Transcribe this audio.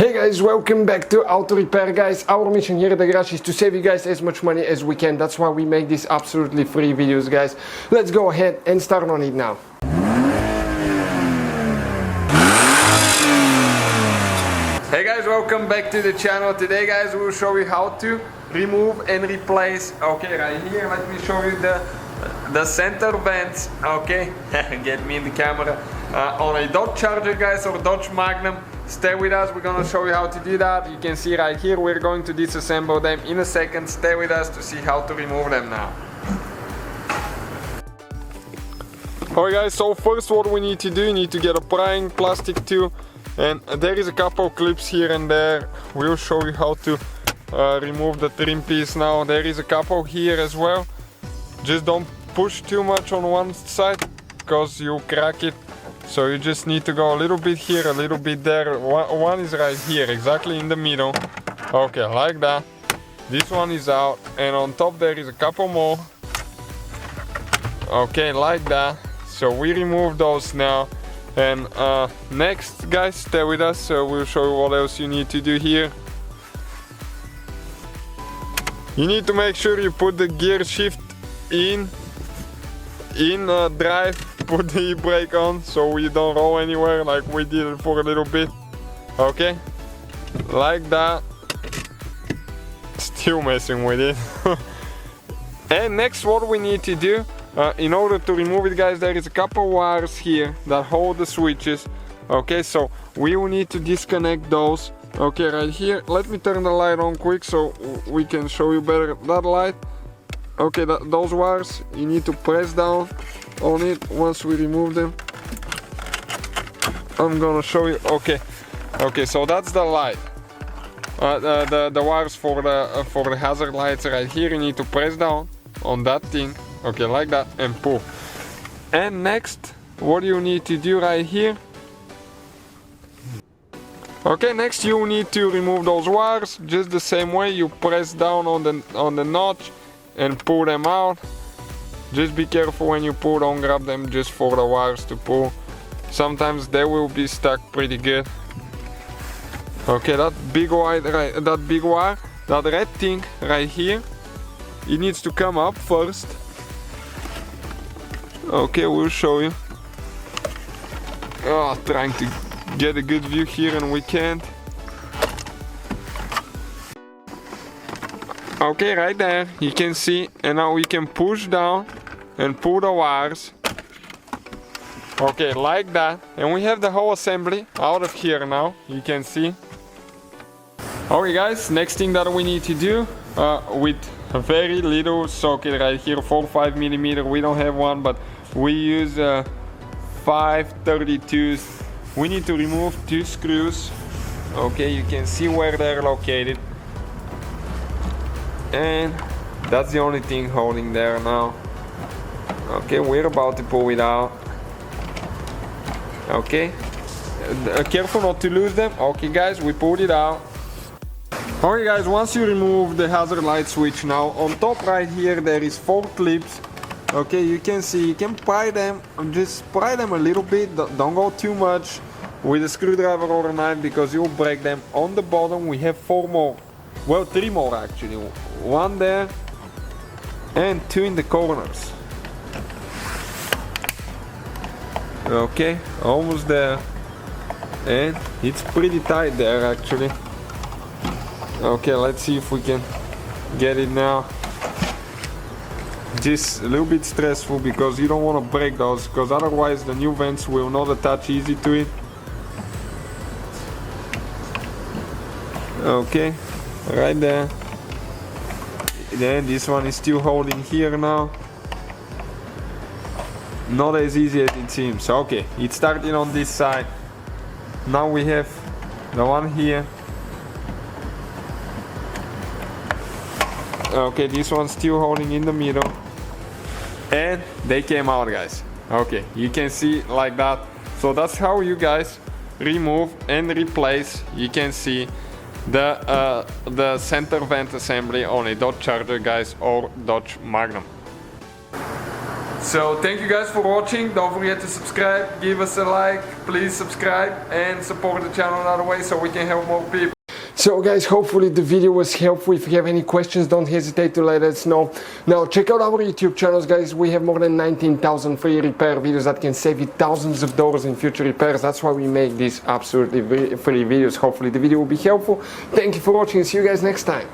Hey guys, welcome back to Auto Repair, guys. Our mission here at the garage is to save you guys as much money as we can. That's why we make these absolutely free videos, guys. Let's go ahead and start on it now. Hey guys, welcome back to the channel. Today, guys, we'll show you how to remove and replace. Okay, right here, let me show you the center vents. Okay, get me in the camera. On a Dodge Charger, guys, or Dodge Magnum. Stay with us, we're gonna show you how to do that. You can see right here, we're going to disassemble them in a second. Stay with us to see how to remove them now. Alright guys, so first what we need to do, you need to get a prying plastic tool. And there is a couple clips here and there. We'll show you how to remove the trim piece now. There is a couple here as well. Just don't push too much on one side, because you'll crack it. So you just need to go a little bit here, a little bit there. One is right here, exactly in the middle. Okay, like that. This one is out, and on top there is a couple more. Okay, like that. So we remove those now. And next, guys, stay with us. So we'll show you what else you need to do here. You need to make sure you put the gear shift in drive. Put the e-brake on so we don't roll anywhere like we did it for a little bit. Okay, like that. Still messing with it. And next, what we need to do in order to remove it, guys, there is a couple wires here that hold the switches. Okay, so we will need to disconnect those. Okay, right here, let me turn the light on quick so we can show you better that light. Okay, those wires, you need to press down on it once we remove them. I'm gonna show you. Okay, so that's the light. The wires for the hazard lights right here. You need to press down on that thing. Okay, like that, and pull. And next, what you need to do right here. Okay, next you need to remove those wires just the same way. You press down on the notch and pull them out. Just be careful when you pull, don't grab them just for the wires to pull. Sometimes they will be stuck pretty good. Okay, that big wire, that red thing right here, it needs to come up first. Okay, we'll show you. Oh, trying to get a good view here and we can't. Okay, right there, you can see, and now we can push down and pull the wires. Okay, like that, and we have the whole assembly out of here now, you can see. Okay guys, next thing that we need to do with a very little socket right here, 4-5 millimeter. We don't have one, but we use 5/32. We need to remove 2 screws. Okay, you can see where they're located. And that's the only thing holding there now. Okay, we're about to pull it out. Okay, careful not to lose them. Okay guys, we pulled it out. Okay guys, once you remove the hazard light switch now, on top right here there is 4 clips. Okay, you can see, you can pry them, just pry them a little bit, don't go too much with a screwdriver or a knife because you'll break them. On the bottom we have 4 more. Well, 3 more actually. 1 there and 2 in the corners. Okay, almost there. And it's pretty tight there actually. Okay, let's see if we can get it now. Just a little bit stressful because you don't want to break those, because otherwise the new vents will not attach easy to it. Okay, right there. Then this one is still holding here now. Not as easy as it seems. Okay, it started on this side. Now we have the one here. Okay, this one's still holding in the middle. And they came out, guys. Okay, you can see like that. So that's how you guys remove and replace, you can see, the center vent assembly on a Dodge Charger, guys, or Dodge Magnum. So thank you guys for watching. Don't forget to subscribe, give us a like, please subscribe and support the channel another way so we can help more people. So guys, hopefully the video was helpful. If you have any questions, don't hesitate to let us know. Now check out our YouTube channels, guys. We have more than 19,000 free repair videos that can save you thousands of dollars in future repairs. That's why we make these absolutely free videos. Hopefully the video will be helpful. Thank you for watching. See you guys next time.